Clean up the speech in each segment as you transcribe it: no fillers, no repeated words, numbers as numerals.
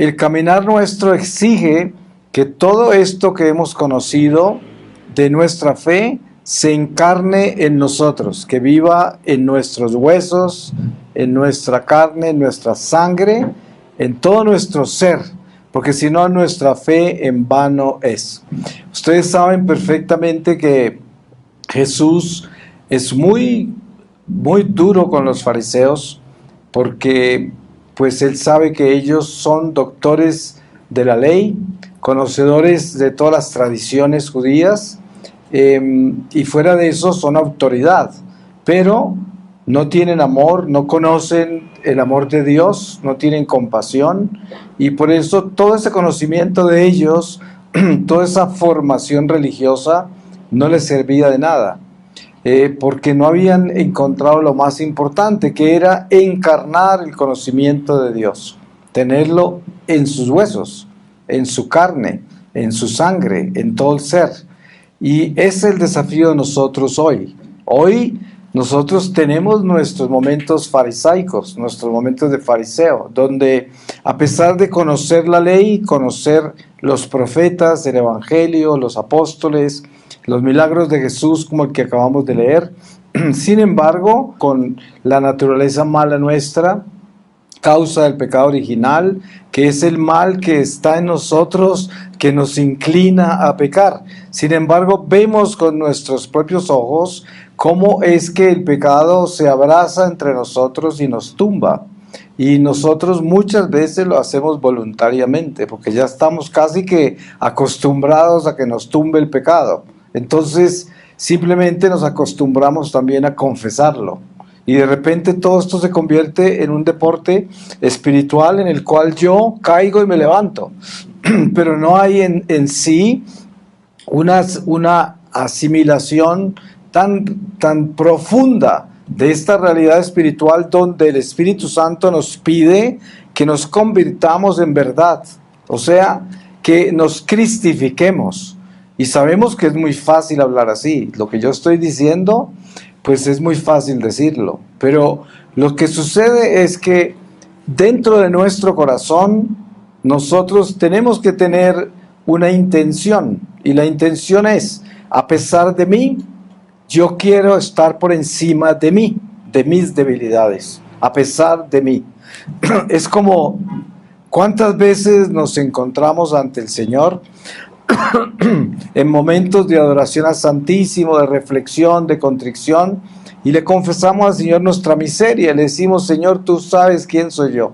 el caminar nuestro exige que todo esto que hemos conocido de nuestra fe se encarne en nosotros, que viva en nuestros huesos, en nuestra carne, en nuestra sangre, en todo nuestro ser, porque si no, nuestra fe en vano es. Ustedes saben perfectamente que Jesús es muy duro con los fariseos, porque pues él sabe que ellos son doctores de la ley, conocedores de todas las tradiciones judías, y fuera de eso son autoridad, pero no tienen amor, no conocen el amor de Dios, no tienen compasión, y por eso todo ese conocimiento de ellos, toda esa formación religiosa no les servía de nada, porque no habían encontrado lo más importante, que era encarnar el conocimiento de Dios, tenerlo en sus huesos, en su carne, en su sangre, en todo el ser. Y ese es el desafío de nosotros hoy. Hoy nosotros tenemos nuestros momentos farisaicos, nuestros momentos de fariseo, donde a pesar de conocer la ley, conocer los profetas, el evangelio, los apóstoles, los milagros de Jesús como el que acabamos de leer, sin embargo, con la naturaleza mala nuestra, causa del pecado original, que es el mal que está en nosotros, que nos inclina a pecar. Sin embargo, vemos con nuestros propios ojos cómo es que el pecado se abraza entre nosotros y nos tumba. Y nosotros muchas veces lo hacemos voluntariamente, porque ya estamos casi que acostumbrados a que nos tumbe el pecado. Entonces, simplemente nos acostumbramos también a confesarlo. Y de repente todo esto se convierte en un deporte espiritual en el cual yo caigo y me levanto. Pero no hay en sí una asimilación tan profunda de esta realidad espiritual, donde el Espíritu Santo nos pide que nos convirtamos en verdad. O sea, que nos cristifiquemos. Y sabemos que es muy fácil hablar así. Lo que yo estoy diciendo, pues es muy fácil decirlo, pero lo que sucede es que dentro de nuestro corazón nosotros tenemos que tener una intención, y la intención es: a pesar de mí, yo quiero estar por encima de mí, de mis debilidades, a pesar de mí. Es como, ¿cuántas veces nos encontramos ante el Señor en momentos de adoración al Santísimo, de reflexión, de contrición, y le confesamos al Señor nuestra miseria? Le decimos: Señor, tú sabes quién soy yo,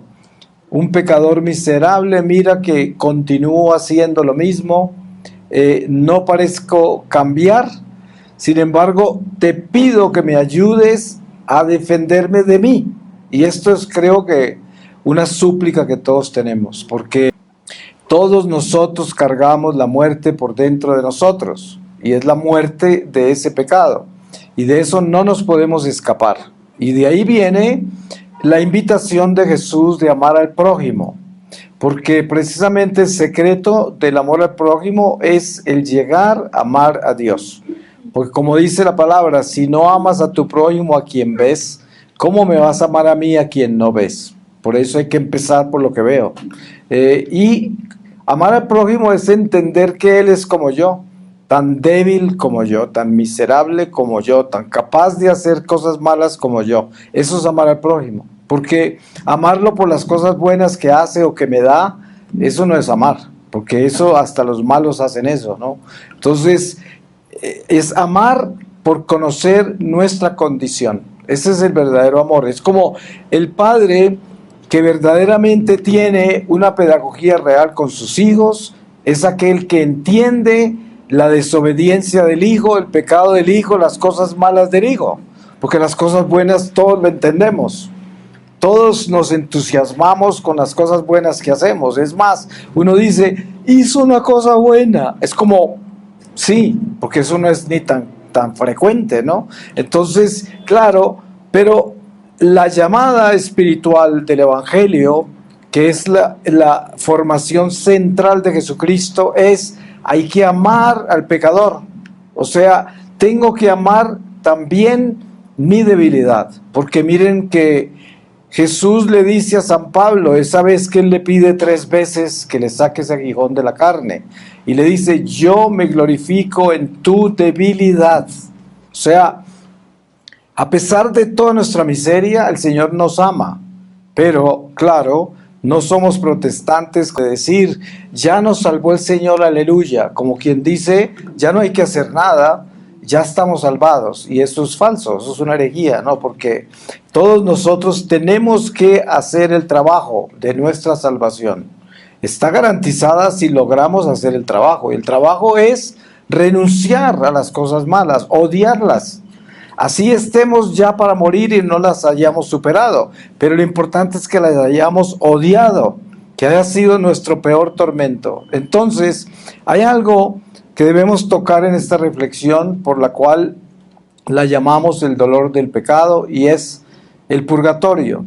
un pecador miserable, mira que continúo haciendo lo mismo, no parezco cambiar, sin embargo te pido que me ayudes a defenderme de mí. Y esto es, creo que, una súplica que todos tenemos, porque todos nosotros cargamos la muerte por dentro de nosotros, y es la muerte de ese pecado, y de eso no nos podemos escapar. Y de ahí viene la invitación de Jesús de amar al prójimo, porque precisamente el secreto del amor al prójimo es el llegar a amar a Dios. Porque como dice la palabra, si no amas a tu prójimo a quien ves, ¿cómo me vas a amar a mí a quien no ves? Por eso hay que empezar por lo que veo. Y amar al prójimo es entender que él es como yo, tan débil como yo, tan miserable como yo, tan capaz de hacer cosas malas como yo. Eso es amar al prójimo, porque amarlo por las cosas buenas que hace o que me da, eso no es amar, porque eso hasta los malos hacen eso, ¿no? Entonces, es amar por conocer nuestra condición. Ese es el verdadero amor. Es como el padre que verdaderamente tiene una pedagogía real con sus hijos, es aquel que entiende la desobediencia del hijo, el pecado del hijo, las cosas malas del hijo, porque las cosas buenas todos lo entendemos, todos nos entusiasmamos con las cosas buenas que hacemos. Es más, uno dice, hizo una cosa buena, es como, sí, porque eso no es ni tan frecuente, ¿no? Entonces, claro, pero la llamada espiritual del Evangelio, que es la formación central de Jesucristo, es: hay que amar al pecador. O sea, tengo que amar también mi debilidad, porque miren que Jesús le dice a San Pablo, esa vez que él le pide 3 veces que le saque ese aguijón de la carne, y le dice, yo me glorifico en tu debilidad. O sea, a pesar de toda nuestra miseria, el Señor nos ama. Pero, claro, no somos protestantes de decir, ya nos salvó el Señor, aleluya. Como quien dice, ya no hay que hacer nada, ya estamos salvados. Y eso es falso, eso es una herejía, ¿no? Porque todos nosotros tenemos que hacer el trabajo de nuestra salvación. Está garantizada si logramos hacer el trabajo. Y el trabajo es renunciar a las cosas malas, odiarlas. Así estemos ya para morir y no las hayamos superado. Pero lo importante es que las hayamos odiado, que haya sido nuestro peor tormento. Entonces, hay algo que debemos tocar en esta reflexión, por la cual la llamamos el dolor del pecado, y es el purgatorio.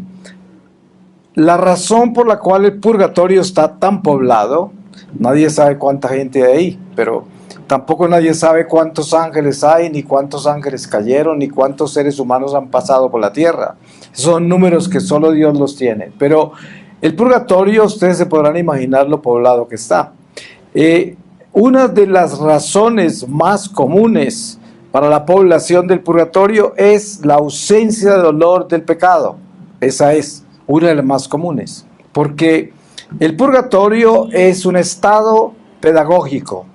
La razón por la cual el purgatorio está tan poblado, nadie sabe cuánta gente hay ahí, pero tampoco nadie sabe cuántos ángeles hay, ni cuántos ángeles cayeron, ni cuántos seres humanos han pasado por la tierra. Son números que solo Dios los tiene. Pero el purgatorio, ustedes se podrán imaginar lo poblado que está. Una de las razones más comunes para la población del purgatorio es la ausencia de dolor del pecado. Esa es una de las más comunes. Porque el purgatorio es un estado pedagógico.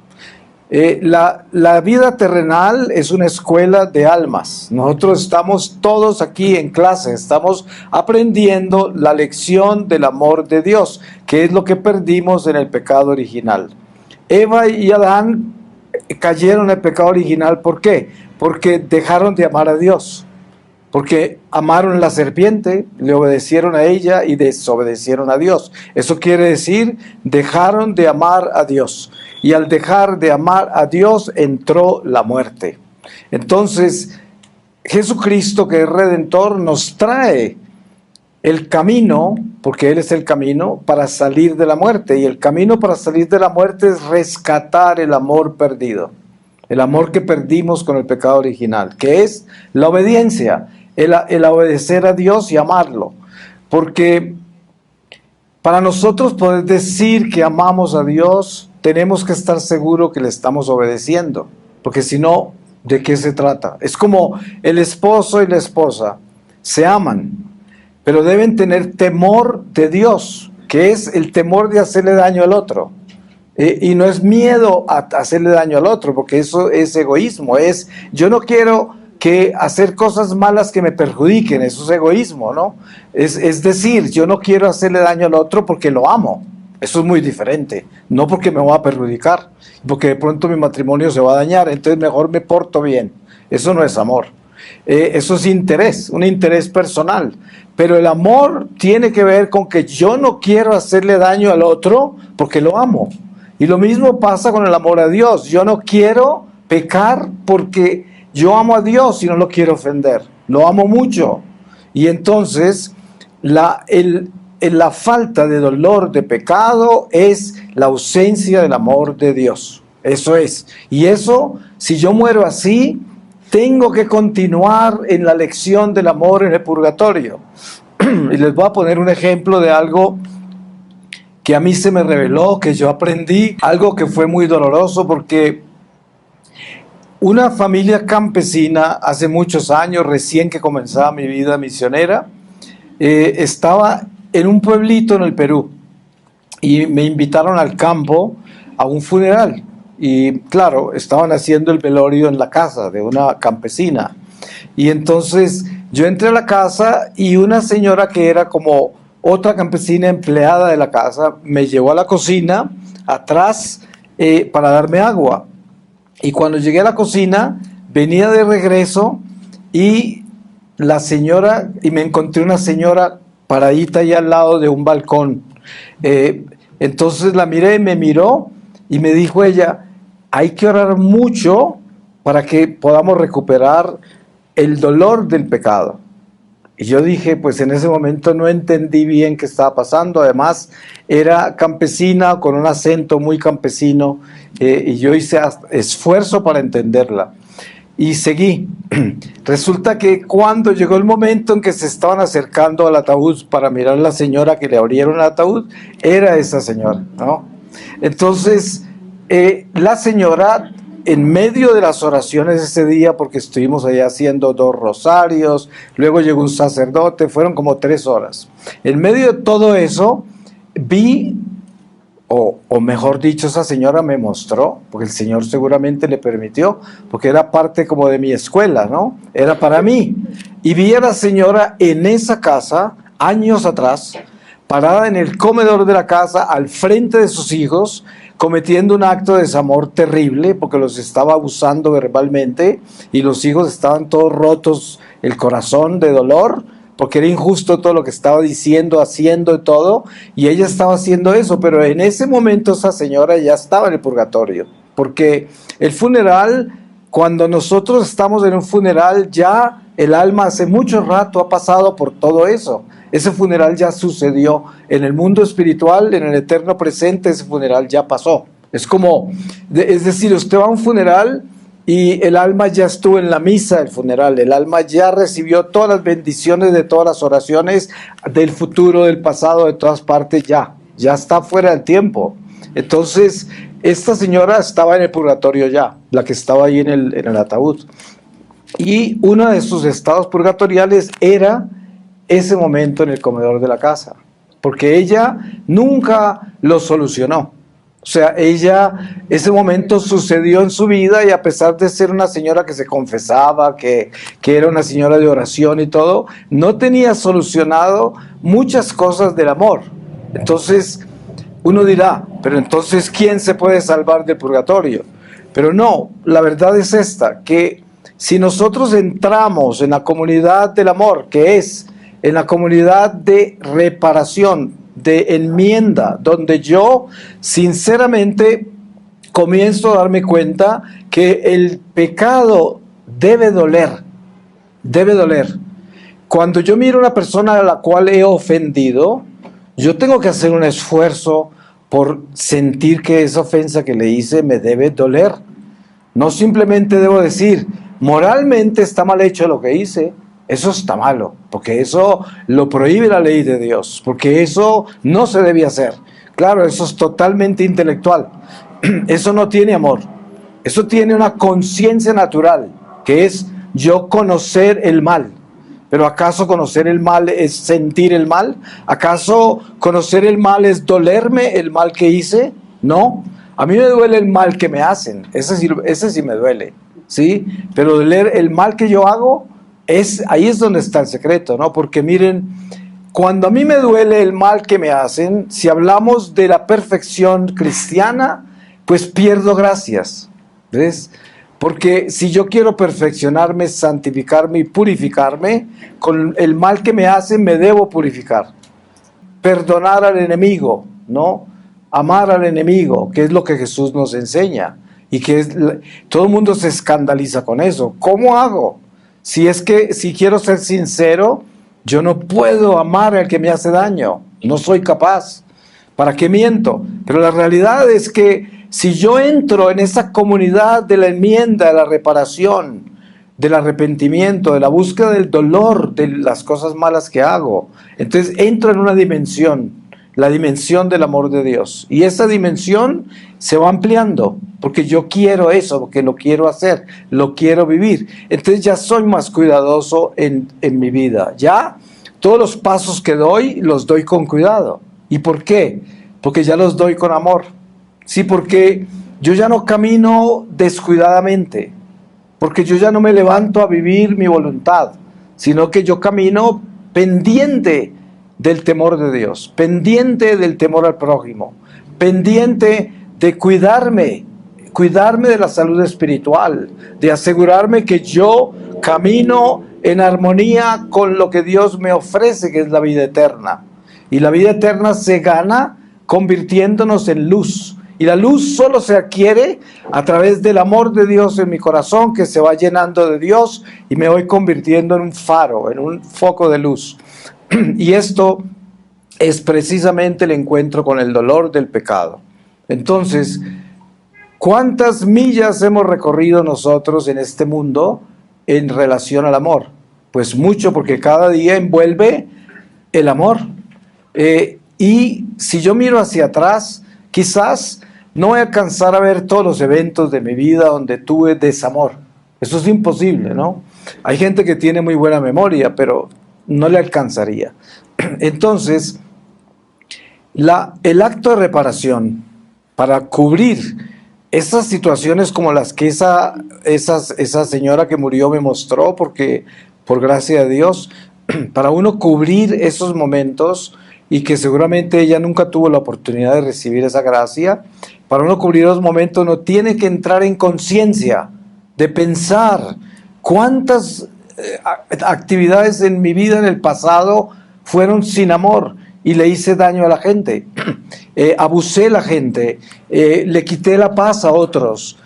La vida terrenal es una escuela de almas. Nosotros estamos todos aquí en clase, estamos aprendiendo la lección del amor de Dios, que es lo que perdimos en el pecado original. Eva y Adán cayeron en el pecado original, ¿por qué? Porque dejaron de amar a Dios, porque amaron a la serpiente, le obedecieron a ella y desobedecieron a Dios. Eso quiere decir, dejaron de amar a Dios. Y al dejar de amar a Dios, entró la muerte. Entonces, Jesucristo, que es Redentor, nos trae el camino, porque Él es el camino, para salir de la muerte. Y el camino para salir de la muerte es rescatar el amor perdido. El amor que perdimos con el pecado original, que es la obediencia, el obedecer a Dios y amarlo. Porque para nosotros poder decir que amamos a Dios, tenemos que estar seguros que le estamos obedeciendo, porque si no, ¿de qué se trata? Es como el esposo y la esposa, se aman, pero deben tener temor de Dios, que es el temor de hacerle daño al otro. Y no es miedo a hacerle daño al otro, porque eso es egoísmo, es yo no quiero que hacer cosas malas que me perjudiquen, eso es egoísmo, ¿no? Es decir, yo no quiero hacerle daño al otro porque lo amo. Eso es muy diferente, no porque me va a perjudicar, porque de pronto mi matrimonio se va a dañar, entonces mejor me porto bien. Eso no es amor, eso es interés, un interés personal. Pero el amor tiene que ver con que yo no quiero hacerle daño al otro porque lo amo. Y lo mismo pasa con el amor a Dios. Yo no quiero pecar porque yo amo a Dios y no lo quiero ofender. Lo amo mucho. Y entonces la falta de dolor de pecado es la ausencia del amor de Dios. Eso es. Y eso, si yo muero así, tengo que continuar en la lección del amor en el purgatorio. Y les voy a poner un ejemplo de algo que a mí se me reveló, que yo aprendí, algo que fue muy doloroso, porque una familia campesina, hace muchos años, recién que comenzaba mi vida misionera, estaba en un pueblito en el Perú y me invitaron al campo a un funeral. Y claro, estaban haciendo el velorio en la casa de una campesina. Y entonces yo entré a la casa y una señora que era como otra campesina empleada de la casa me llevó a la cocina atrás para darme agua. Y cuando llegué a la cocina, venía de regreso y la señora, y me encontré una señora paradita ahí al lado de un balcón. Entonces la miré, me miró y me dijo ella, hay que orar mucho para que podamos recuperar el dolor del pecado. Y yo dije, pues en ese momento no entendí bien qué estaba pasando. Además, era campesina con un acento muy campesino y yo hice esfuerzo para entenderla. y seguí. Resulta que cuando llegó el momento en que se estaban acercando al ataúd para mirar a la señora que le abrieron el ataúd, era esa señora, ¿no? Entonces, la señora, en medio de las oraciones ese día, porque estuvimos allá haciendo 2 rosarios, luego llegó un sacerdote, fueron como 3 horas. En medio de todo eso, vi, o mejor dicho, esa señora me mostró, porque el Señor seguramente le permitió, porque era parte como de mi escuela, ¿no? Era para mí. Y vi a la señora en esa casa, años atrás, parada en el comedor de la casa, al frente de sus hijos, cometiendo un acto de desamor terrible, porque los estaba abusando verbalmente, y los hijos estaban todos rotos, el corazón de dolor, porque era injusto todo lo que estaba diciendo, haciendo y todo, y ella estaba haciendo eso, pero en ese momento esa señora ya estaba en el purgatorio, porque el funeral, cuando nosotros estamos en un funeral, ya el alma hace mucho rato ha pasado por todo eso. Ese funeral ya sucedió en el mundo espiritual, en el eterno presente, ese funeral ya pasó. Es como, es decir, usted va a un funeral y el alma ya estuvo en la misa del funeral, el alma ya recibió todas las bendiciones de todas las oraciones del futuro, del pasado, de todas partes, ya está fuera del tiempo. Entonces, esta señora estaba en el purgatorio ya, la que estaba ahí en el ataúd. Y uno de sus estados purgatoriales era ese momento en el comedor de la casa, porque ella nunca lo solucionó. O sea, ese momento sucedió en su vida y a pesar de ser una señora que se confesaba, que era una señora de oración y todo, no tenía solucionado muchas cosas del amor. Entonces, uno dirá, pero entonces, ¿quién se puede salvar del purgatorio? Pero no, la verdad es esta, que si nosotros entramos en la comunidad del amor, que es en la comunidad de reparación, de enmienda, donde yo sinceramente comienzo a darme cuenta que el pecado debe doler, debe doler. Cuando yo miro a una persona a la cual he ofendido, yo tengo que hacer un esfuerzo por sentir que esa ofensa que le hice me debe doler. No simplemente debo decir, moralmente está mal hecho lo que hice. Eso está malo, porque eso lo prohíbe la ley de Dios, porque eso no se debe hacer. Claro, eso es totalmente intelectual. Eso no tiene amor. Eso tiene una conciencia natural, que es yo conocer el mal. Pero ¿acaso conocer el mal es sentir el mal? ¿Acaso conocer el mal es dolerme el mal que hice? No. A mí me duele el mal que me hacen. Ese sí me duele, ¿sí? Pero doler el mal que yo hago, ahí es donde está el secreto, ¿no? Porque miren, cuando a mí me duele el mal que me hacen, si hablamos de la perfección cristiana, pues pierdo gracias, ¿ves? Porque si yo quiero perfeccionarme, santificarme y purificarme, con el mal que me hacen me debo purificar. Perdonar al enemigo, ¿no? Amar al enemigo, que es lo que Jesús nos enseña. Y todo el mundo se escandaliza con eso. ¿Cómo hago? Si quiero ser sincero, yo no puedo amar al que me hace daño, no soy capaz. ¿Para qué miento? Pero la realidad es que si yo entro en esa comunidad de la enmienda, de la reparación, del arrepentimiento, de la búsqueda del dolor de las cosas malas que hago, entonces entro en una dimensión, la dimensión del amor de Dios. Y esa dimensión se va ampliando, porque yo quiero eso, porque lo quiero hacer, lo quiero vivir. Entonces ya soy más cuidadoso en mi vida. Ya todos los pasos que doy, los doy con cuidado. ¿Y por qué? Porque ya los doy con amor. Sí, porque yo ya no camino descuidadamente, porque yo ya no me levanto a vivir mi voluntad, sino que yo camino pendiente del temor de Dios, pendiente del temor al prójimo, pendiente de cuidarme de la salud espiritual, de asegurarme que yo camino en armonía con lo que Dios me ofrece, que es la vida eterna. Y la vida eterna se gana convirtiéndonos en luz. Y la luz solo se adquiere a través del amor de Dios en mi corazón, que se va llenando de Dios y me voy convirtiendo en un faro, en un foco de luz. Y esto es precisamente el encuentro con el dolor del pecado. Entonces, ¿Cuántas millas hemos recorrido nosotros en este mundo en relación al amor? Pues mucho, porque cada día envuelve el amor. Y si yo miro hacia atrás, quizás no voy a alcanzar a ver todos los eventos de mi vida donde tuve desamor. Eso es imposible, ¿no? Hay gente que tiene muy buena memoria, pero no le alcanzaría. Entonces, el acto de reparación para cubrir esas situaciones como las que esa señora que murió me mostró, porque por gracia de Dios, para uno cubrir esos momentos, y que seguramente ella nunca tuvo la oportunidad de recibir esa gracia, para uno cubrir los momentos uno tiene que entrar en conciencia de pensar cuántas actividades en mi vida en el pasado fueron sin amor y le hice daño a la gente, abusé a la gente, le quité la paz a otros,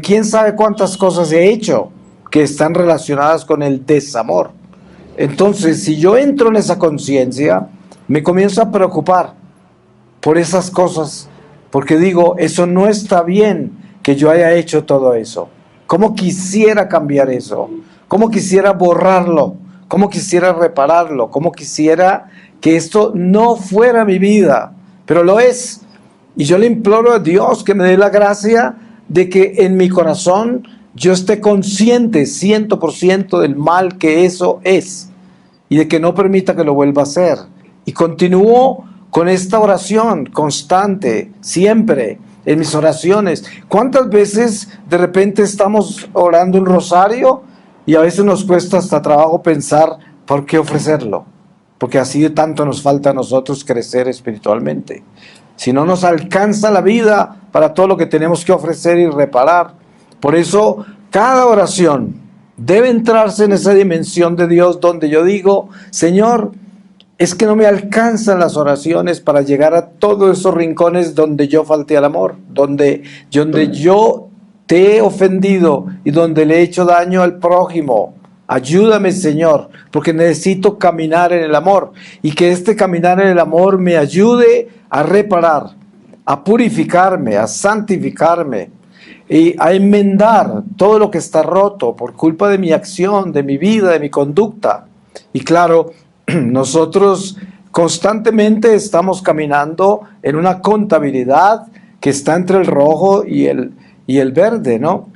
quién sabe cuántas cosas he hecho que están relacionadas con el desamor. Entonces, si yo entro en esa conciencia, me comienzo a preocupar por esas cosas, porque digo, eso no está bien que yo haya hecho todo eso. ¿Cómo quisiera cambiar eso? ¿Cómo quisiera borrarlo? ¿Cómo quisiera repararlo? ¿Cómo quisiera que esto no fuera mi vida? Pero lo es. Y yo le imploro a Dios que me dé la gracia de que en mi corazón yo esté consciente 100% del mal que eso es y de que no permita que lo vuelva a hacer. Y continúo con esta oración constante, siempre, en mis oraciones. ¿Cuántas veces de repente estamos orando un rosario y a veces nos cuesta hasta trabajo pensar por qué ofrecerlo? Porque así de tanto nos falta a nosotros crecer espiritualmente. Si no nos alcanza la vida para todo lo que tenemos que ofrecer y reparar. Por eso, cada oración debe entrarse en esa dimensión de Dios donde yo digo, Señor, es que no me alcanzan las oraciones para llegar a todos esos rincones donde yo falté al amor, donde yo te he ofendido y donde le he hecho daño al prójimo. Ayúdame, Señor, porque necesito caminar en el amor y que este caminar en el amor me ayude a reparar, a purificarme, a santificarme y a enmendar todo lo que está roto por culpa de mi acción, de mi vida, de mi conducta. Y claro, nosotros constantemente estamos caminando en una contabilidad que está entre el rojo y el verde, ¿no?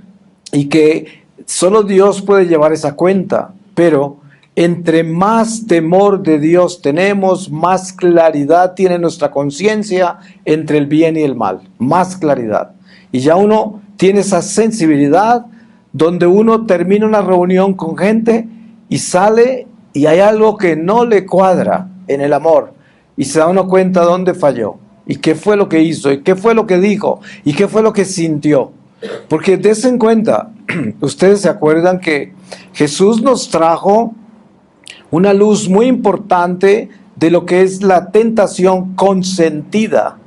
Y que solo Dios puede llevar esa cuenta, pero entre más temor de Dios tenemos, más claridad tiene nuestra conciencia entre el bien y el mal, más claridad. Y ya uno tiene esa sensibilidad donde uno termina una reunión con gente y sale y hay algo que no le cuadra en el amor y se da uno cuenta dónde falló y qué fue lo que hizo y qué fue lo que dijo y qué fue lo que sintió. Porque dense en cuenta, ustedes se acuerdan que Jesús nos trajo una luz muy importante de lo que es la tentación consentida,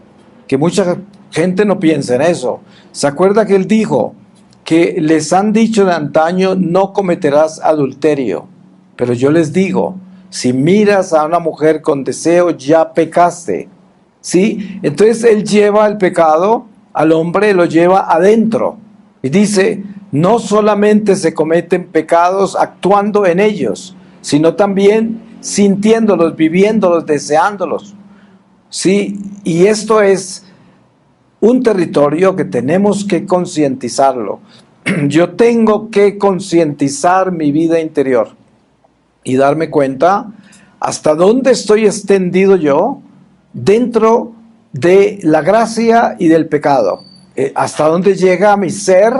que mucha gente no piensa en eso. ¿Se acuerda que él dijo que les han dicho de antaño no cometerás adulterio? Pero yo les digo, si miras a una mujer con deseo, ya pecaste, ¿sí? Entonces él lleva el pecado al hombre, lo lleva adentro. Y dice, no solamente se cometen pecados actuando en ellos, sino también sintiéndolos, viviéndolos, deseándolos, ¿sí? Y esto es un territorio que tenemos que concientizarlo. Yo tengo que concientizar mi vida interior y darme cuenta hasta dónde estoy extendido yo dentro de la gracia y del pecado, hasta dónde llega mi ser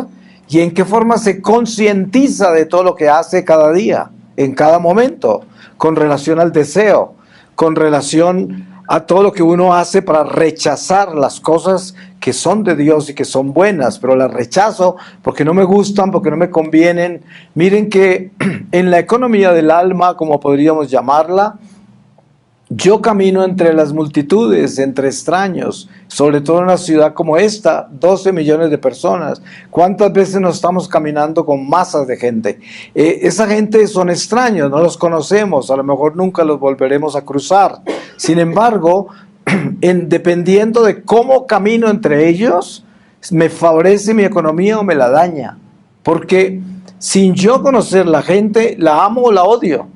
y en qué forma se concientiza de todo lo que hace cada día, en cada momento, con relación al deseo, con relación a todo lo que uno hace para rechazar las cosas que son de Dios y que son buenas, pero las rechazo porque no me gustan, porque no me convienen. Miren que en la economía del alma, como podríamos llamarla, yo camino entre las multitudes, entre extraños, sobre todo en una ciudad como esta, 12 millones de personas. ¿Cuántas veces nos estamos caminando con masas de gente? Esa gente son extraños, no los conocemos, a lo mejor nunca los volveremos a cruzar. Sin embargo, dependiendo de cómo camino entre ellos, me favorece mi economía o me la daña. Porque sin yo conocer la gente, la amo o la odio,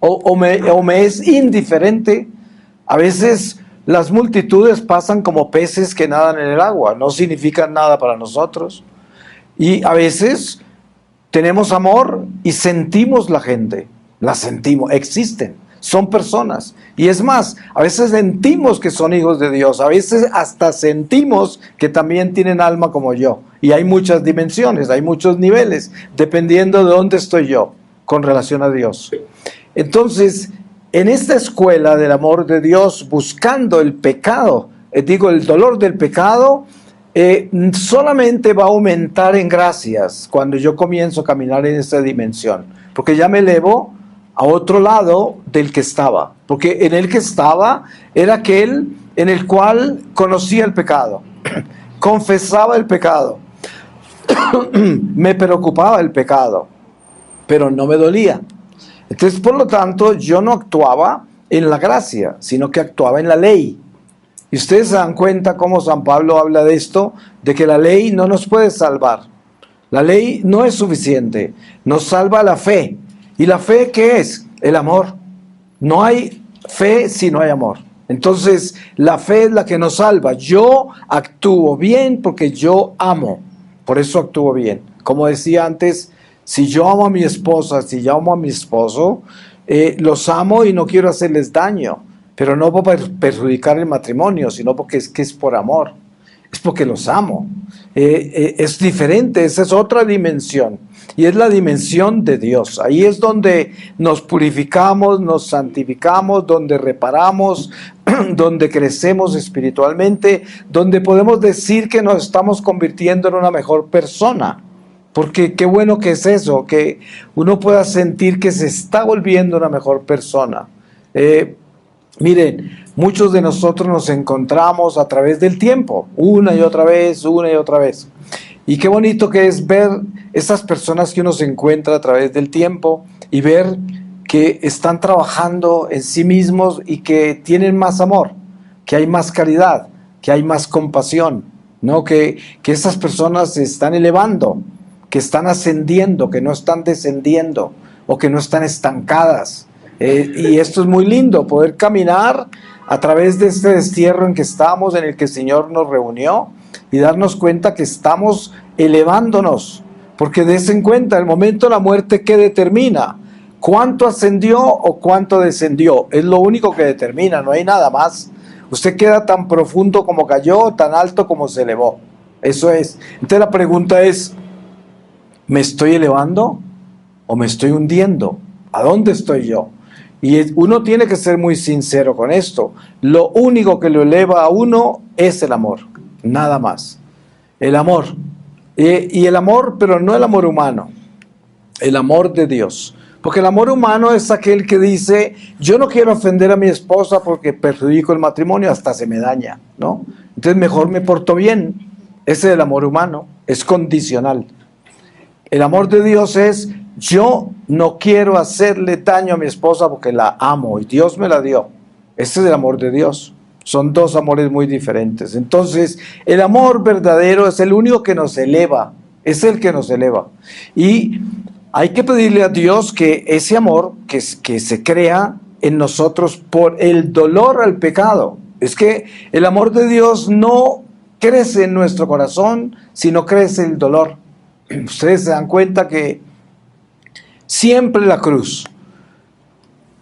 o me es indiferente. A veces las multitudes pasan como peces que nadan en el agua, no significan nada para nosotros. Y a veces tenemos amor y sentimos la gente, la sentimos, existen, son personas. Y es más, a veces sentimos que son hijos de Dios, a veces hasta sentimos que también tienen alma como yo. Y hay muchas dimensiones, hay muchos niveles, dependiendo de dónde estoy yo con relación a Dios. Entonces, en esta escuela del amor de Dios, buscando el pecado, el dolor del pecado, solamente va a aumentar en gracias cuando yo comienzo a caminar en esta dimensión, porque ya me elevo a otro lado del que estaba, porque en el que estaba era aquel en el cual conocía el pecado, confesaba el pecado, me preocupaba el pecado, pero no me dolía. Entonces, por lo tanto, yo no actuaba en la gracia, sino que actuaba en la ley. Y ustedes se dan cuenta cómo San Pablo habla de esto, de que la ley no nos puede salvar. La ley no es suficiente, nos salva la fe. ¿Y la fe qué es? El amor. No hay fe si no hay amor. Entonces, la fe es la que nos salva. Yo actúo bien porque yo amo, por eso actúo bien. Como decía antes, si yo amo a mi esposa, si yo amo a mi esposo, los amo y no quiero hacerles daño, pero no por perjudicar el matrimonio, sino porque es por amor, es porque los amo. Es diferente, esa es otra dimensión, y es la dimensión de Dios. Ahí es donde nos purificamos, nos santificamos, donde reparamos, donde crecemos espiritualmente, donde podemos decir que nos estamos convirtiendo en una mejor persona. Porque qué bueno que es eso, que uno pueda sentir que se está volviendo una mejor persona. Miren, muchos de nosotros nos encontramos a través del tiempo, una y otra vez, una y otra vez. Y qué bonito que es ver esas personas que uno se encuentra a través del tiempo y ver que están trabajando en sí mismos y que tienen más amor, que hay más caridad, que hay más compasión, ¿no? Que esas personas se están elevando, que están ascendiendo, que no están descendiendo o que no están estancadas. Y esto es muy lindo, poder caminar a través de este destierro en que estamos, en el que el Señor nos reunió, y darnos cuenta que estamos elevándonos, porque des en cuenta, el momento de la muerte, ¿qué determina? ¿Cuánto ascendió o cuánto descendió? Es lo único que determina, no hay nada más. Usted queda tan profundo como cayó, tan alto como se elevó. Eso es. Entonces la pregunta es, ¿me estoy elevando o me estoy hundiendo? ¿A dónde estoy yo? Y uno tiene que ser muy sincero con esto. Lo único que lo eleva a uno es el amor, nada más. El amor. Y el amor, pero no el amor humano, el amor de Dios. Porque el amor humano es aquel que dice, yo no quiero ofender a mi esposa porque perjudico el matrimonio, hasta se me daña, ¿no? Entonces mejor me porto bien. Ese es el amor humano, es condicional. El amor de Dios es, yo no quiero hacerle daño a mi esposa porque la amo y Dios me la dio. Este es el amor de Dios. Son dos amores muy diferentes. Entonces, el amor verdadero es el único que nos eleva. Es el que nos eleva. Y hay que pedirle a Dios que ese amor que se crea en nosotros por el dolor al pecado. Es que el amor de Dios no crece en nuestro corazón, sino crece el dolor. Ustedes se dan cuenta que siempre la cruz.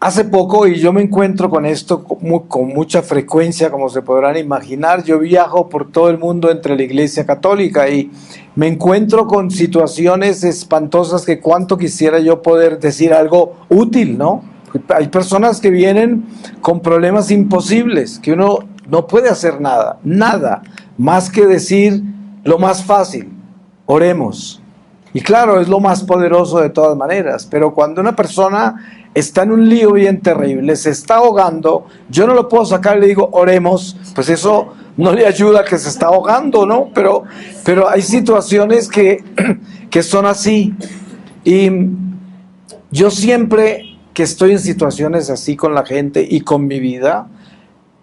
Hace poco, y yo me encuentro con esto con mucha frecuencia, como se podrán imaginar, yo viajo por todo el mundo entre la Iglesia Católica y me encuentro con situaciones espantosas que cuánto quisiera yo poder decir algo útil, ¿no? Hay personas que vienen con problemas imposibles, que uno no puede hacer nada, nada, más que decir lo más fácil. Oremos. Y claro, es lo más poderoso de todas maneras, pero cuando una persona está en un lío bien terrible, se está ahogando, yo no lo puedo sacar y le digo, oremos, pues eso no le ayuda a que se está ahogando, ¿no? Pero hay situaciones que son así. Y yo siempre que estoy en situaciones así con la gente y con mi vida,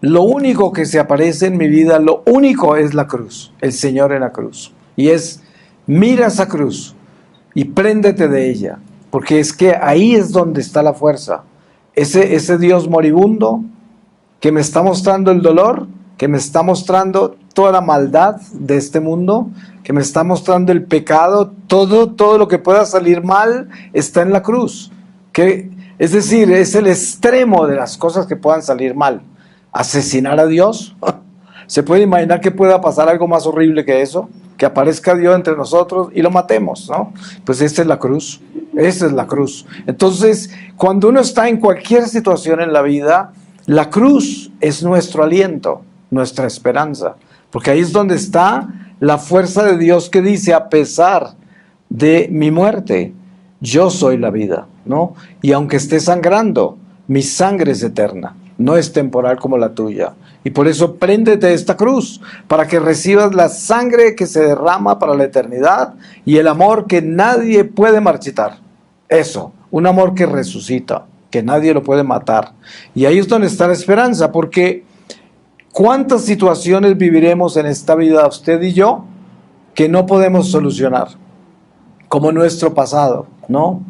lo único que se aparece en mi vida, lo único es la cruz, el Señor en la cruz. Y es, mira esa cruz y préndete de ella, porque es que ahí es donde está la fuerza. Ese Dios moribundo que me está mostrando el dolor, que me está mostrando toda la maldad de este mundo, que me está mostrando el pecado, todo lo que pueda salir mal está en la cruz. Es decir, es el extremo de las cosas que puedan salir mal. ¿Asesinar a Dios? ¿Se puede imaginar que pueda pasar algo más horrible que eso? Que aparezca Dios entre nosotros y lo matemos, ¿no? Pues esta es la cruz, esta es la cruz. Entonces, cuando uno está en cualquier situación en la vida, la cruz es nuestro aliento, nuestra esperanza, porque ahí es donde está la fuerza de Dios que dice, a pesar de mi muerte, yo soy la vida, ¿no? Y aunque esté sangrando, mi sangre es eterna, no es temporal como la tuya. Y por eso préndete esta cruz, para que recibas la sangre que se derrama para la eternidad y el amor que nadie puede marchitar. Eso, un amor que resucita, que nadie lo puede matar. Y ahí es donde está la esperanza, porque ¿cuántas situaciones viviremos en esta vida, usted y yo, que no podemos solucionar? Como nuestro pasado, ¿no?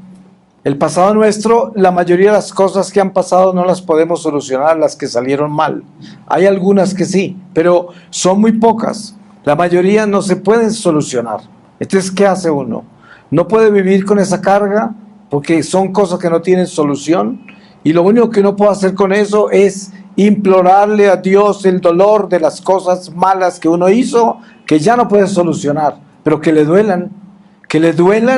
El pasado nuestro, la mayoría de las cosas que han pasado no las podemos solucionar, las que salieron mal. Hay algunas que sí, pero son muy pocas. La mayoría no se pueden solucionar. Entonces, ¿qué hace uno? No puede vivir con esa carga porque son cosas que no tienen solución. Y lo único que uno puede hacer con eso es implorarle a Dios el dolor de las cosas malas que uno hizo, que ya no puede solucionar, pero que le duelan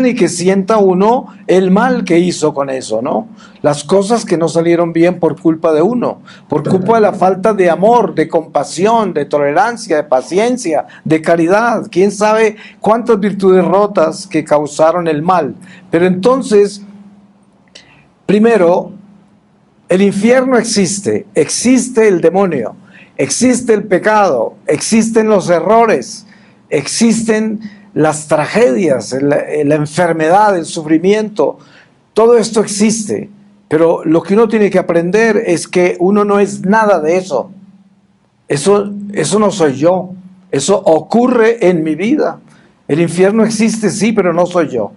y que sienta uno el mal que hizo con eso, ¿no? Las cosas que no salieron bien por culpa de uno, por culpa de la falta de amor, de compasión, de tolerancia, de paciencia, de caridad. ¿Quién sabe cuántas virtudes rotas que causaron el mal? Pero entonces, primero, el infierno existe el demonio, existe el pecado, existen los errores, existen las tragedias, la enfermedad, el sufrimiento, todo esto existe, pero lo que uno tiene que aprender es que uno no es nada de eso. Eso no soy yo, eso ocurre en mi vida. El infierno existe, sí, pero no soy yo.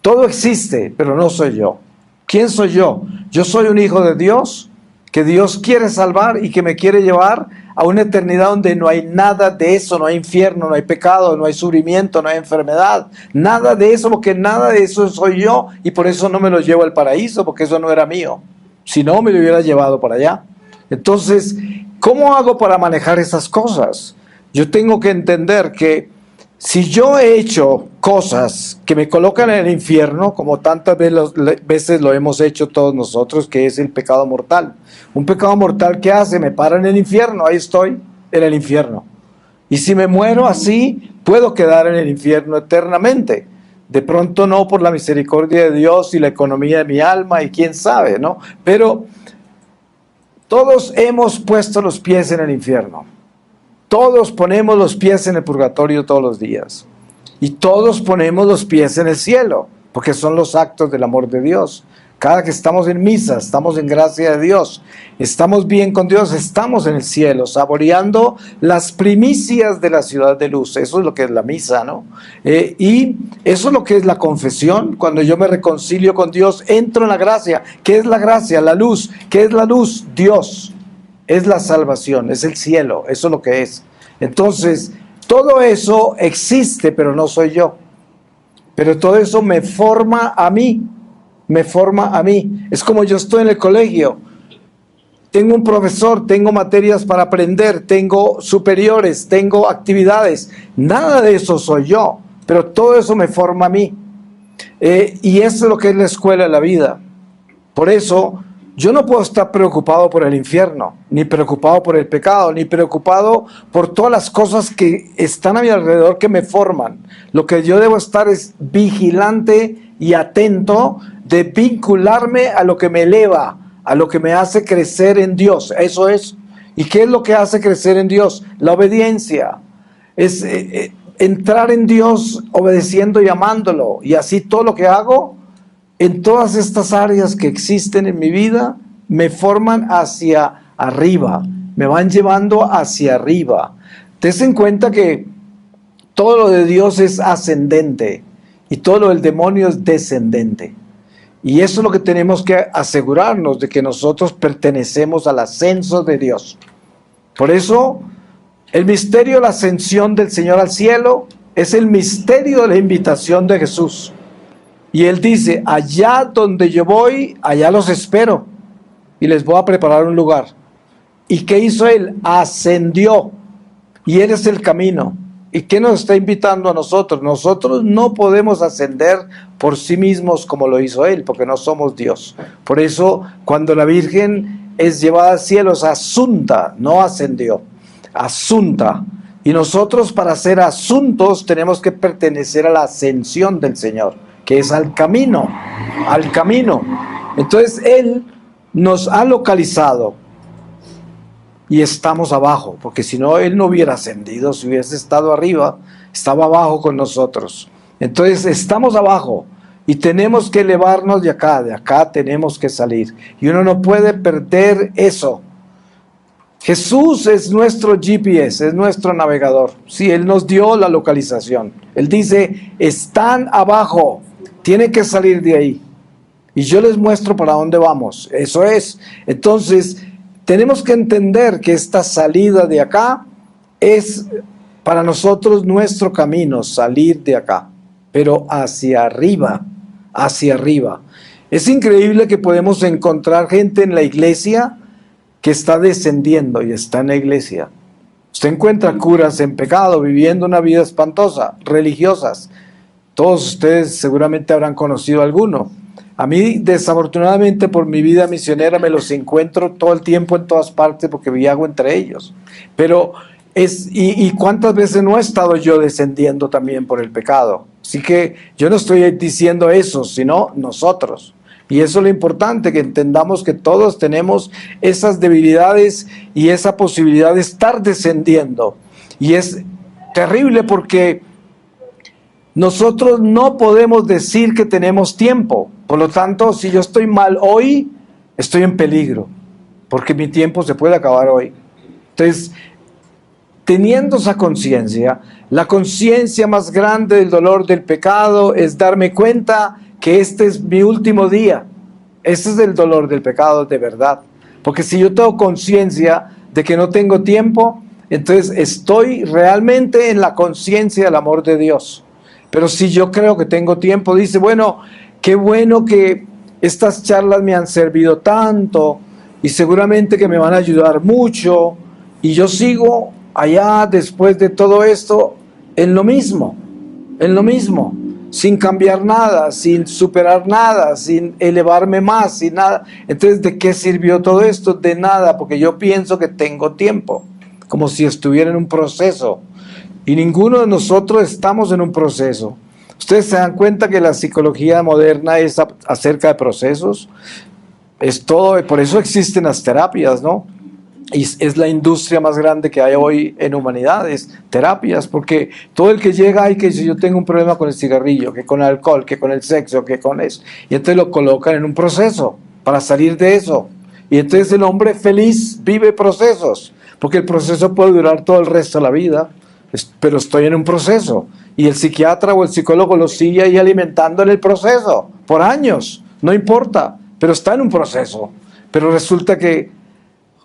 Todo existe, pero no soy yo. ¿Quién soy yo? Yo soy un hijo de Dios, que Dios quiere salvar y que me quiere llevar a una eternidad donde no hay nada de eso, no hay infierno, no hay pecado, no hay sufrimiento, no hay enfermedad, nada de eso, porque nada de eso soy yo, y por eso no me lo llevo al paraíso, porque eso no era mío, si no me lo hubiera llevado para allá. Entonces, ¿cómo hago para manejar esas cosas? Yo tengo que entender que si yo he hecho cosas que me colocan en el infierno, como tantas veces lo hemos hecho todos nosotros, que es el pecado mortal. Un pecado mortal, ¿qué hace? Me para en el infierno, ahí estoy, en el infierno. Y si me muero así, puedo quedar en el infierno eternamente. De pronto no, por la misericordia de Dios y la economía de mi alma, y quién sabe, ¿no? Pero todos hemos puesto los pies en el infierno. Todos ponemos los pies en el purgatorio todos los días. Y todos ponemos los pies en el cielo, porque son los actos del amor de Dios. Cada que estamos en misa, estamos en gracia de Dios, estamos bien con Dios, estamos en el cielo, saboreando las primicias de la ciudad de luz. Eso es lo que es la misa, ¿no? Y eso es lo que es la confesión. Cuando yo me reconcilio con Dios, entro en la gracia. ¿Qué es la gracia? La luz. ¿Qué es la luz? Dios. Es la salvación, es el cielo, eso es lo que es. Entonces, todo eso existe, pero no soy yo. Pero todo eso me forma a mí, me forma a mí. Es como yo estoy en el colegio, tengo un profesor, tengo materias para aprender, tengo superiores, tengo actividades. Nada de eso soy yo, pero todo eso me forma a mí. Y eso es lo que es la escuela de la vida. Por eso, yo no puedo estar preocupado por el infierno, ni preocupado por el pecado, ni preocupado por todas las cosas que están a mi alrededor que me forman. Lo que yo debo estar es vigilante y atento de vincularme a lo que me eleva, a lo que me hace crecer en Dios. Eso es. ¿Y qué es lo que hace crecer en Dios? La obediencia. Es entrar en Dios obedeciendo y amándolo. Y así todo lo que hago en todas estas áreas que existen en mi vida me forman hacia arriba, me van llevando hacia arriba. Tense en cuenta que todo lo de Dios es ascendente y todo lo del demonio es descendente. Y eso es lo que tenemos que asegurarnos, de que nosotros pertenecemos al ascenso de Dios. Por eso, el misterio de la ascensión del Señor al cielo es el misterio de la invitación de Jesús. Y Él dice, allá donde yo voy, allá los espero y les voy a preparar un lugar. ¿Y qué hizo Él? Ascendió. Y Él es el camino. ¿Y qué nos está invitando a nosotros? Nosotros no podemos ascender por sí mismos como lo hizo Él, porque no somos Dios. Por eso, cuando la Virgen es llevada al cielo, es asunta, no ascendió. Asunta. Y nosotros, para ser asuntos, tenemos que pertenecer a la ascensión del Señor, que es al camino, al camino. Entonces, Él nos ha localizado y estamos abajo, porque si no, Él no hubiera ascendido. Si hubiese estado arriba, estaba abajo con nosotros. Entonces, estamos abajo y tenemos que elevarnos de acá tenemos que salir. Y uno no puede perder eso. Jesús es nuestro GPS, es nuestro navegador. Sí, Él nos dio la localización. Él dice, están abajo, tienen que salir de ahí. Y yo les muestro para dónde vamos. Eso es. Entonces, tenemos que entender que esta salida de acá es para nosotros nuestro camino, salir de acá, pero hacia arriba, hacia arriba. Es increíble que podemos encontrar gente en la iglesia que está descendiendo y está en la iglesia. Usted encuentra curas en pecado, viviendo una vida espantosa, religiosas. Todos ustedes seguramente habrán conocido alguno. A mí, desafortunadamente, por mi vida misionera, me los encuentro todo el tiempo en todas partes porque viajo entre ellos. Pero ¿y cuántas veces no he estado yo descendiendo también por el pecado? Así que yo no estoy diciendo eso, sino nosotros. Y eso es lo importante, que entendamos que todos tenemos esas debilidades y esa posibilidad de estar descendiendo. Y es terrible porque nosotros no podemos decir que tenemos tiempo. Por lo tanto, si yo estoy mal hoy, estoy en peligro, porque mi tiempo se puede acabar hoy. Entonces, teniendo esa conciencia, la conciencia más grande del dolor del pecado es darme cuenta que este es mi último día. Ese es el dolor del pecado de verdad. Porque si yo tengo conciencia de que no tengo tiempo, entonces estoy realmente en la conciencia del amor de Dios. Pero si yo creo que tengo tiempo, dice, bueno, qué bueno que estas charlas me han servido tanto y seguramente que me van a ayudar mucho, y yo sigo allá después de todo esto en lo mismo, sin cambiar nada, sin superar nada, sin elevarme más, sin nada. Entonces, ¿de qué sirvió todo esto? De nada, porque yo pienso que tengo tiempo, como si estuviera en un proceso. Y ninguno de nosotros estamos en un proceso. Ustedes se dan cuenta que la psicología moderna es acerca de procesos. Es todo, por eso existen las terapias, ¿no? Y es la industria más grande que hay hoy en humanidades, terapias, porque todo el que llega y que dice, yo tengo un problema con el cigarrillo, que con el alcohol, que con el sexo, que con eso, y entonces lo colocan en un proceso para salir de eso. Y entonces el hombre feliz vive procesos, porque el proceso puede durar todo el resto de la vida, pero estoy en un proceso. Y el psiquiatra o el psicólogo lo sigue ahí alimentando en el proceso, por años, no importa, pero está en un proceso. Pero resulta que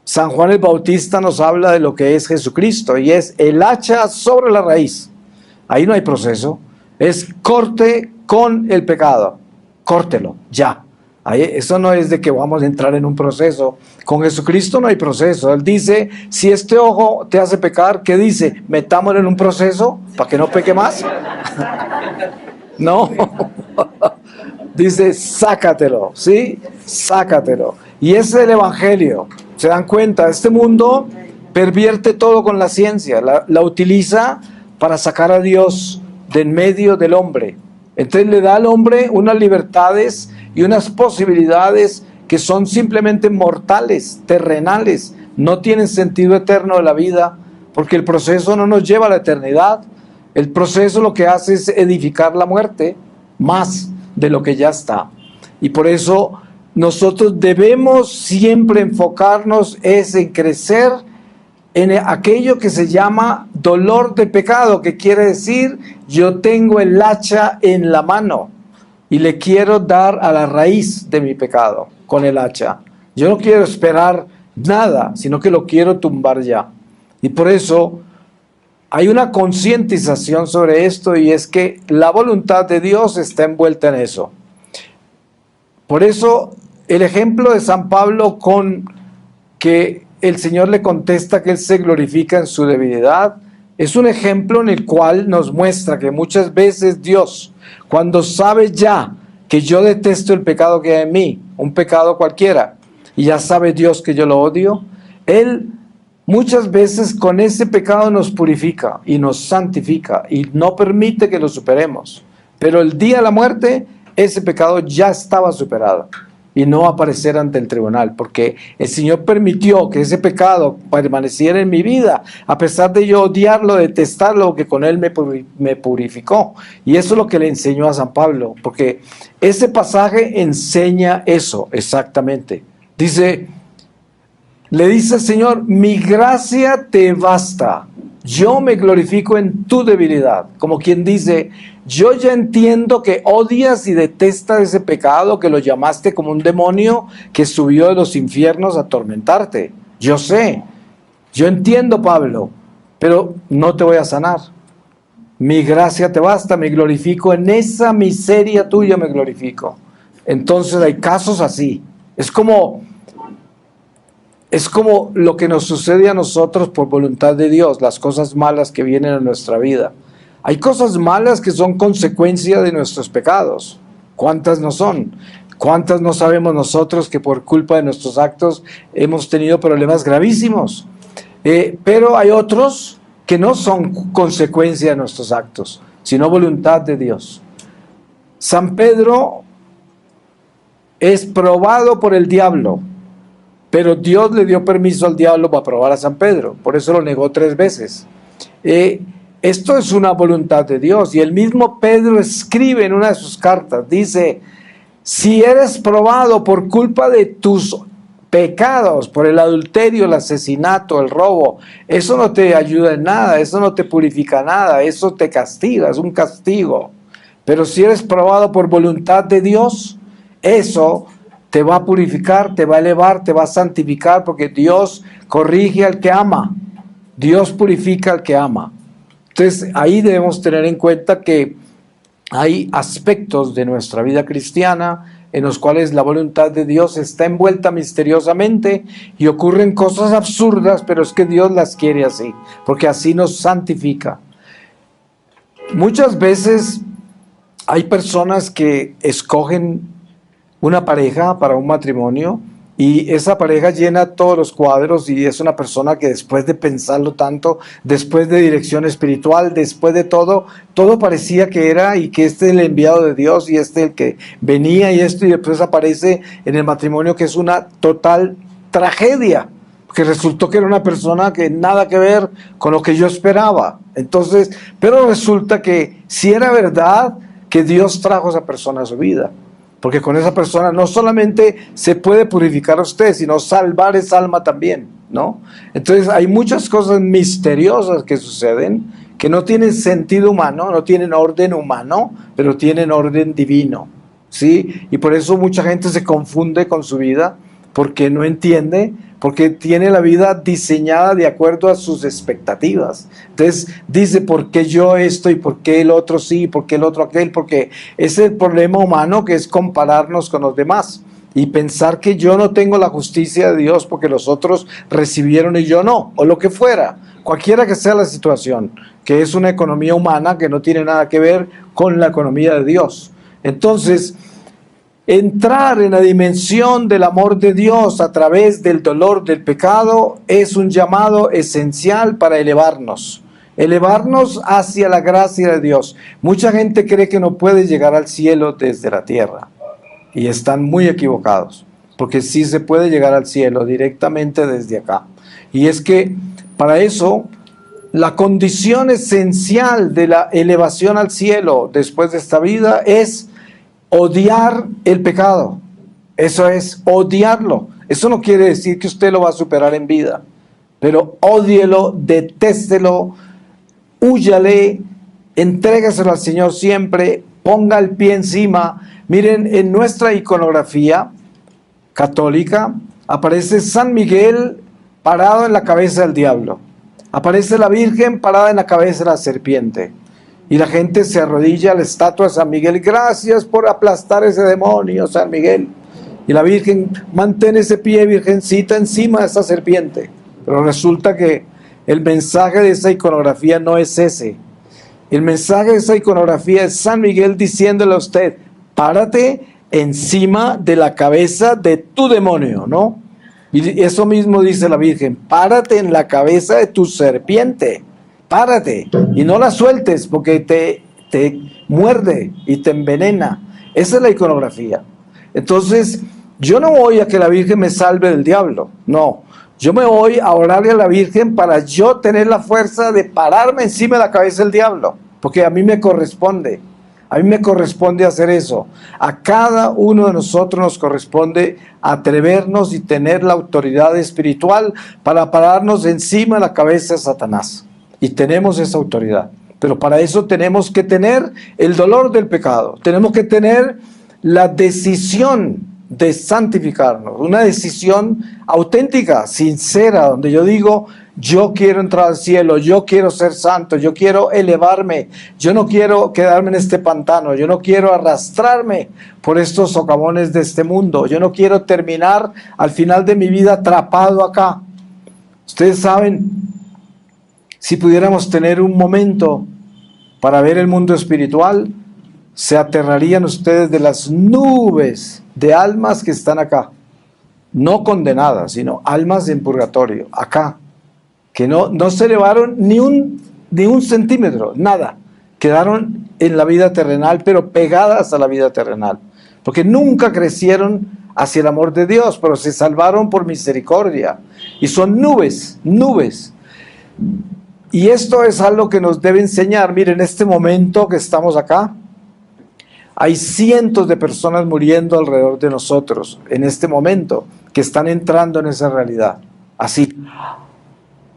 San Juan el Bautista nos habla de lo que es Jesucristo, y es el hacha sobre la raíz. Ahí no hay proceso, es corte con el pecado, córtelo, ya. Ahí, eso no es de que vamos a entrar en un proceso. Con Jesucristo no hay proceso. Él dice, si este ojo te hace pecar, ¿qué dice? Metámoslo en un proceso para que no peque más. No. Dice, sácatelo, ¿sí? Sácatelo. Y ese es el Evangelio. ¿Se dan cuenta? Este mundo pervierte todo con la ciencia. La utiliza para sacar a Dios de en medio del hombre. Entonces le da al hombre unas libertades y unas posibilidades que son simplemente mortales, terrenales, no tienen sentido eterno de la vida, porque el proceso no nos lleva a la eternidad. El proceso lo que hace es edificar la muerte más de lo que ya está. Y por eso nosotros debemos siempre enfocarnos en crecer en aquello que se llama dolor de pecado, que quiere decir, yo tengo el hacha en la mano y le quiero dar a la raíz de mi pecado con el hacha. Yo no quiero esperar nada, sino que lo quiero tumbar ya. Y por eso hay una concientización sobre esto, y es que la voluntad de Dios está envuelta en eso. Por eso el ejemplo de San Pablo con que el Señor le contesta que Él se glorifica en su debilidad, es un ejemplo en el cual nos muestra que muchas veces Dios, cuando sabe ya que yo detesto el pecado que hay en mí, un pecado cualquiera, y ya sabe Dios que yo lo odio, Él muchas veces con ese pecado nos purifica y nos santifica y no permite que lo superemos. Pero el día de la muerte, ese pecado ya estaba superado y no va a aparecer ante el tribunal, porque el Señor permitió que ese pecado permaneciera en mi vida, a pesar de yo odiarlo, detestarlo, que con Él me purificó. Y eso es lo que le enseñó a San Pablo, porque ese pasaje enseña eso exactamente. Le dice el Señor, mi gracia te basta, yo me glorifico en tu debilidad. Como quien dice, yo ya entiendo que odias y detestas ese pecado, que lo llamaste como un demonio que subió de los infiernos a atormentarte. Yo sé, yo entiendo, Pablo, pero no te voy a sanar. Mi gracia te basta, me glorifico en esa miseria tuya, me glorifico. Entonces hay casos así. Es como lo que nos sucede a nosotros por voluntad de Dios, las cosas malas que vienen a nuestra vida. Hay cosas malas que son consecuencia de nuestros pecados. ¿Cuántas no son? ¿Cuántas no sabemos nosotros que por culpa de nuestros actos hemos tenido problemas gravísimos? Pero hay otros que no son consecuencia de nuestros actos, sino voluntad de Dios. San Pedro es probado por el diablo, pero Dios le dio permiso al diablo para probar a San Pedro, por eso lo negó 3 veces. Esto es una voluntad de Dios, y el mismo Pedro escribe en una de sus cartas, dice, si eres probado por culpa de tus pecados, por el adulterio, el asesinato, el robo, eso no te ayuda en nada, eso no te purifica nada, eso te castiga, es un castigo. Pero si eres probado por voluntad de Dios, eso te va a purificar, te va a elevar, te va a santificar, porque Dios corrige al que ama, Dios purifica al que ama. Entonces ahí debemos tener en cuenta que hay aspectos de nuestra vida cristiana en los cuales la voluntad de Dios está envuelta misteriosamente y ocurren cosas absurdas, pero es que Dios las quiere así, porque así nos santifica. Muchas veces hay personas que escogen una pareja para un matrimonio y esa pareja llena todos los cuadros, y es una persona que después de pensarlo tanto, después de dirección espiritual, después de todo parecía que era, y que este es el enviado de Dios y este el que venía, y esto, y después aparece en el matrimonio que es una total tragedia, que resultó que era una persona que nada que ver con lo que yo esperaba. Entonces, pero resulta que si era verdad que Dios trajo a esa persona a su vida, porque con esa persona no solamente se puede purificar a usted, sino salvar esa alma también, ¿no? Entonces hay muchas cosas misteriosas que suceden, que no tienen sentido humano, no tienen orden humano, pero tienen orden divino, ¿sí? Y por eso mucha gente se confunde con su vida, porque no entiende, porque tiene la vida diseñada de acuerdo a sus expectativas. Entonces dice, ¿por qué yo esto? ¿Y por qué el otro sí? ¿Por qué el otro aquel? Porque ese es el problema humano, que es compararnos con los demás y pensar que yo no tengo la justicia de Dios porque los otros recibieron y yo no, o lo que fuera, cualquiera que sea la situación, que es una economía humana que no tiene nada que ver con la economía de Dios. Entonces, entrar en la dimensión del amor de Dios a través del dolor del pecado es un llamado esencial para elevarnos hacia la gracia de Dios. Mucha gente cree que no puede llegar al cielo desde la tierra, y están muy equivocados, porque sí se puede llegar al cielo directamente desde acá. Y es que para eso la condición esencial de la elevación al cielo después de esta vida es odiar el pecado. Eso es odiarlo. Eso no quiere decir que usted lo va a superar en vida. pero ódielo, detéstelo, húyale, entrégaselo al Señor siempre, ponga el pie encima. Miren, en nuestra iconografía católica aparece San Miguel parado en la cabeza del diablo, aparece la Virgen parada en la cabeza de la serpiente, y la gente se arrodilla a la estatua de San Miguel. Gracias por aplastar ese demonio, San Miguel. Y la Virgen, mantén ese pie, Virgencita, encima de esa serpiente. Pero resulta que el mensaje de esa iconografía no es ese. El mensaje de esa iconografía es San Miguel diciéndole a usted: párate encima de la cabeza de tu demonio, ¿no? Y eso mismo dice la Virgen: párate en la cabeza de tu serpiente, párate, y no la sueltes porque te muerde y te envenena. Esa es la iconografía. Entonces, yo no voy a que la Virgen me salve del diablo, no. Yo me voy a orarle a la Virgen para yo tener la fuerza de pararme encima de la cabeza del diablo, porque a mí me corresponde. A mí me corresponde hacer eso. A cada uno de nosotros nos corresponde atrevernos y tener la autoridad espiritual para pararnos encima de la cabeza de Satanás. Y tenemos esa autoridad. Pero para eso tenemos que tener el dolor del pecado. Tenemos que tener la decisión de santificarnos. Una decisión auténtica, sincera, donde yo digo: yo quiero entrar al cielo, yo quiero ser santo, yo quiero elevarme, yo no quiero quedarme en este pantano, yo no quiero arrastrarme por estos socavones de este mundo, yo no quiero terminar al final de mi vida atrapado acá. Ustedes saben, si pudiéramos tener un momento para ver el mundo espiritual, se aterrarían ustedes de las nubes de almas que están acá, no condenadas, sino almas en purgatorio, acá, que no se elevaron ni un centímetro, nada, quedaron en la vida terrenal, pero pegadas a la vida terrenal, porque nunca crecieron hacia el amor de Dios, pero se salvaron por misericordia, y son nubes, nubes. Y esto es algo que nos debe enseñar. Miren, en este momento que estamos acá, hay cientos de personas muriendo alrededor de nosotros, en este momento, que están entrando en esa realidad, así,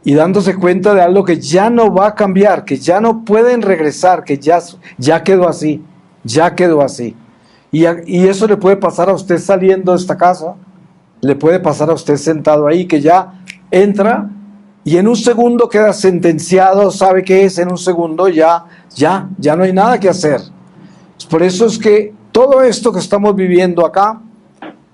y dándose cuenta de algo que ya no va a cambiar, que ya no pueden regresar, que ya quedó así, ya quedó así. Y eso le puede pasar a usted saliendo de esta casa, le puede pasar a usted sentado ahí, que ya entra y en un segundo queda sentenciado. ¿Sabe qué es? En un segundo ya no hay nada que hacer. Por eso es que todo esto que estamos viviendo acá,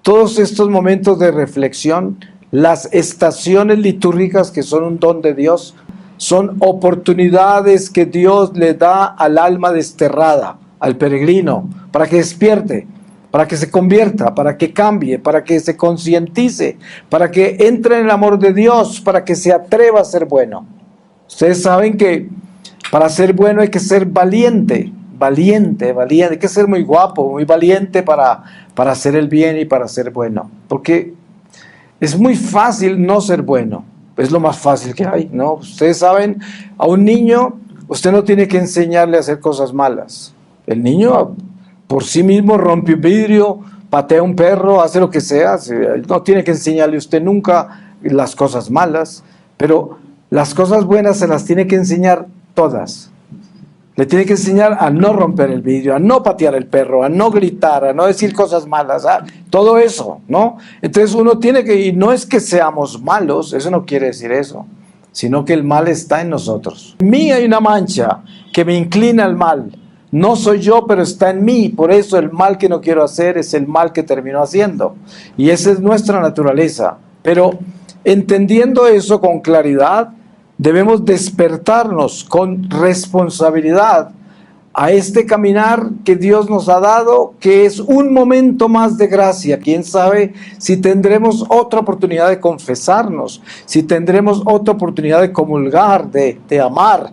todos estos momentos de reflexión, las estaciones litúrgicas, que son un don de Dios, son oportunidades que Dios le da al alma desterrada, al peregrino, para que despierte, para que se convierta, para que cambie, para que se concientice, para que entre en el amor de Dios, para que se atreva a ser bueno. Ustedes saben que para ser bueno hay que ser valiente, hay que ser muy guapo, muy valiente para hacer el bien y para ser bueno, porque es muy fácil no ser bueno, es lo más fácil que hay, ¿no? Ustedes saben, a un niño usted no tiene que enseñarle a hacer cosas malas. El niño por sí mismo rompe un vidrio, patea a un perro, hace lo que sea, no tiene que enseñarle usted nunca las cosas malas, pero las cosas buenas se las tiene que enseñar todas. Le tiene que enseñar a no romper el vidrio, a no patear el perro, a no gritar, a no decir cosas malas, todo eso, ¿no? Entonces uno tiene que, y no es que seamos malos, eso no quiere decir eso, sino que el mal está en nosotros. En mí hay una mancha que me inclina al mal, no soy yo, pero está en mí, por eso el mal que no quiero hacer es el mal que termino haciendo, y esa es nuestra naturaleza. Pero entendiendo eso con claridad, debemos despertarnos con responsabilidad a este caminar que Dios nos ha dado, que es un momento más de gracia. Quién sabe si tendremos otra oportunidad de confesarnos, si tendremos otra oportunidad de comulgar, de amar.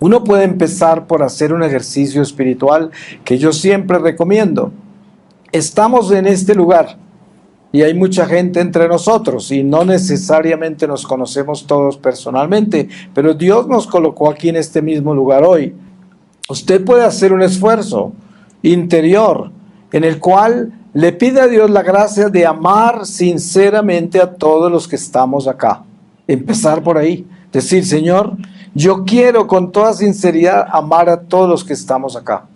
Uno puede empezar por hacer un ejercicio espiritual que yo siempre recomiendo. Estamos en este lugar y hay mucha gente entre nosotros y no necesariamente nos conocemos todos personalmente, pero Dios nos colocó aquí en este mismo lugar hoy. Usted puede hacer un esfuerzo interior en el cual le pide a Dios la gracia de amar sinceramente a todos los que estamos acá. Empezar por ahí. Decir, Señor, yo quiero con toda sinceridad amar a todos los que estamos acá.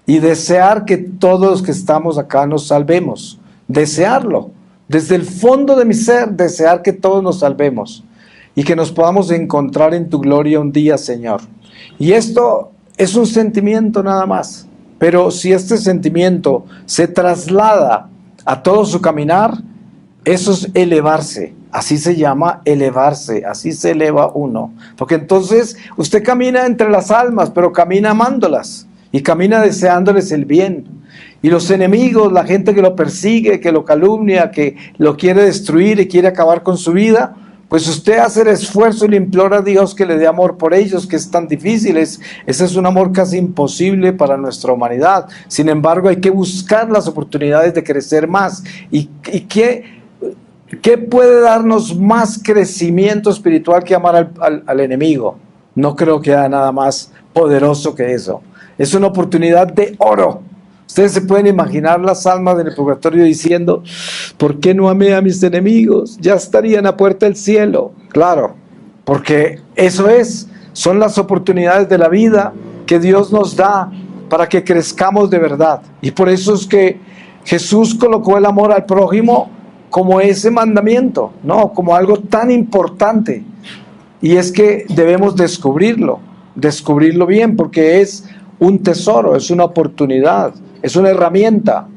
Y desear que todos los que estamos acá nos salvemos. Desearlo. Desde el fondo de mi ser, desear que todos nos salvemos. Y que nos podamos encontrar en tu gloria un día, Señor. Y esto es un sentimiento nada más. Pero si este sentimiento se traslada a todo su caminar, eso es elevarse. Así se llama elevarse, así se eleva uno. Porque entonces usted camina entre las almas, pero camina amándolas y camina deseándoles el bien. Y los enemigos, la gente que lo persigue, que lo calumnia, que lo quiere destruir y quiere acabar con su vida, pues usted hace el esfuerzo y le implora a Dios que le dé amor por ellos, que es tan difícil. Ese es un amor casi imposible para nuestra humanidad. Sin embargo, hay que buscar las oportunidades de crecer más. ¿Y qué puede darnos más crecimiento espiritual que amar al enemigo? No creo que haya nada más poderoso que eso. Es una oportunidad de oro. Ustedes se pueden imaginar las almas del purgatorio diciendo, ¿por qué no amé a mis enemigos? Ya estarían a puerta del cielo. Claro, porque eso son las oportunidades de la vida que Dios nos da para que crezcamos de verdad. Y por eso es que Jesús colocó el amor al prójimo como ese mandamiento, ¿no? Como algo tan importante. Y es que debemos descubrirlo bien, porque es un tesoro, es una oportunidad, es una herramienta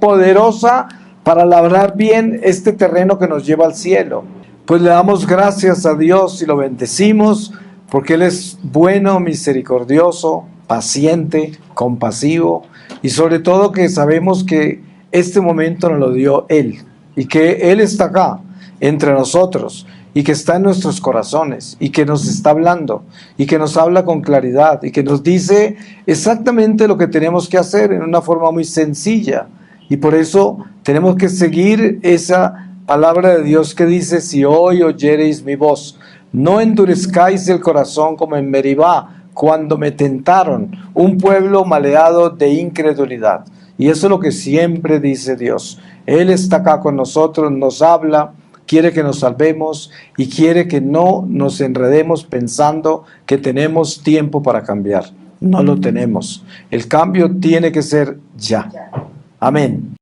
poderosa para labrar bien este terreno que nos lleva al cielo. Pues le damos gracias a Dios y lo bendecimos, porque Él es bueno, misericordioso, paciente, compasivo, y sobre todo que sabemos que este momento nos lo dio Él, y que Él está acá, entre nosotros, y que está en nuestros corazones, y que nos está hablando, y que nos habla con claridad, y que nos dice exactamente lo que tenemos que hacer en una forma muy sencilla. Y por eso tenemos que seguir esa palabra de Dios que dice, si hoy oyereis mi voz, no endurezcáis el corazón como en Meribá, cuando me tentaron, un pueblo maleado de incredulidad. Y eso es lo que siempre dice Dios. Él está acá con nosotros, nos habla, quiere que nos salvemos y quiere que no nos enredemos pensando que tenemos tiempo para cambiar. No lo tenemos. El cambio tiene que ser ya. Amén.